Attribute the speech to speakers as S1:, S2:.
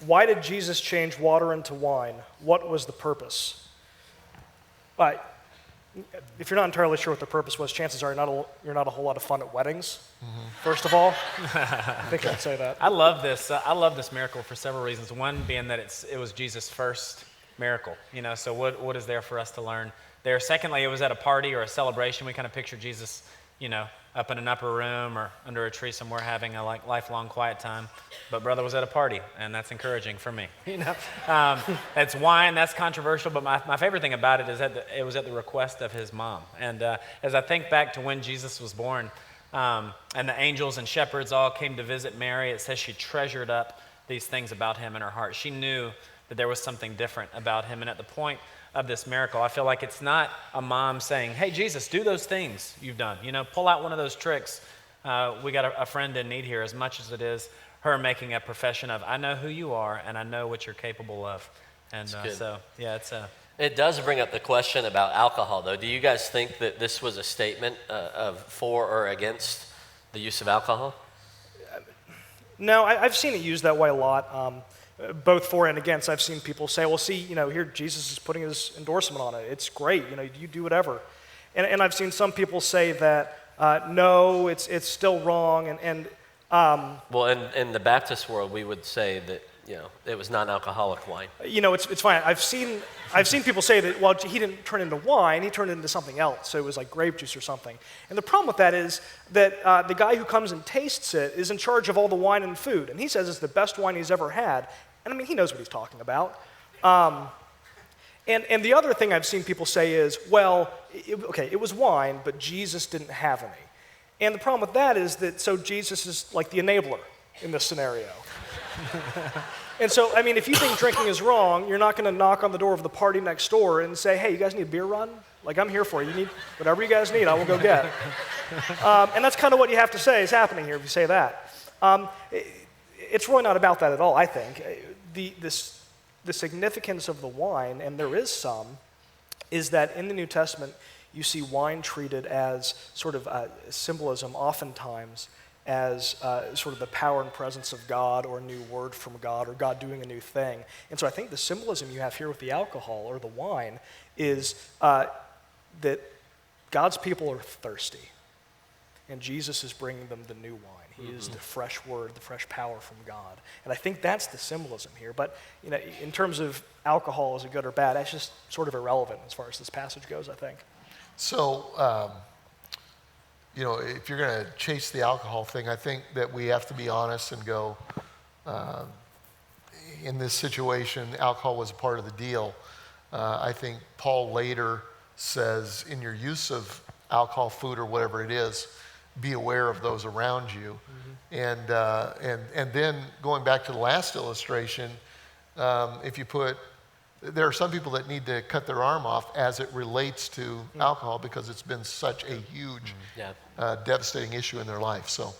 S1: Why did Jesus change water into wine? What was the purpose? If you're not entirely sure what the purpose was, chances are you're not a whole lot of fun at weddings, first of all. I think I'd say that.
S2: I love this. I love this miracle for several reasons. One being that it was Jesus' first miracle. So what is there for us to learn there? Secondly, it was at a party or a celebration. We kind of picture Jesus, up in an upper room or under a tree somewhere having a lifelong quiet time. But brother was at a party, and that's encouraging for me. It's wine, that's controversial, but my favorite thing about it is that it was at the request of his mom. And as I think back to when Jesus was born, and the angels and shepherds all came to visit Mary, it says she treasured up these things about him in her heart. She knew that there was something different about him. And at the point of this miracle, I feel like it's not a mom saying, hey, Jesus, do those things you've done. Pull out one of those tricks. We got a friend in need here as much as it is her making a profession of, I know who you are and I know what you're capable of. And
S3: It does bring up the question about alcohol, though. Do you guys think that this was a statement of for or against the use of alcohol?
S1: No, I've seen it used that way a lot, both for and against. I've seen people say, well, see, here Jesus is putting his endorsement on it. It's great, you do whatever. And I've seen some people say that, no, it's still wrong.
S3: Well, in the Baptist world, we would say that, it was non-alcoholic wine.
S1: It's fine. I've seen people say that, well, he didn't turn into wine, he turned it into something else. So it was like grape juice or something. And the problem with that is that the guy who comes and tastes it is in charge of all the wine and food. And he says it's the best wine he's ever had. And he knows what he's talking about. And the other thing I've seen people say is, well, it was wine, but Jesus didn't have any. And the problem with that is that, so Jesus is like the enabler in this scenario. And so, if you think drinking is wrong, you're not going to knock on the door of the party next door and say, hey, you guys need a beer run? I'm here for you. You need whatever you guys need, I will go get. And that's kind of what you have to say is happening here if you say that. It's really not about that at all, I think. The significance of the wine, and there is some, is that in the New Testament, you see wine treated as sort of symbolism oftentimes as sort of the power and presence of God or a new word from God or God doing a new thing. And so I think the symbolism you have here with the alcohol or the wine is that God's people are thirsty, and Jesus is bringing them the new wine. He is the fresh word, the fresh power from God. And I think that's the symbolism here. But in terms of alcohol, is it good or bad, that's just sort of irrelevant as far as this passage goes, I think.
S4: So, if you're going to chase the alcohol thing, I think that we have to be honest and go, in this situation, alcohol was a part of the deal. I think Paul later says, in your use of alcohol, food, or whatever it is, be aware of those around you. Mm-hmm. And then going back to the last illustration, there are some people that need to cut their arm off as it relates to alcohol because it's been such a huge, devastating issue in their life. So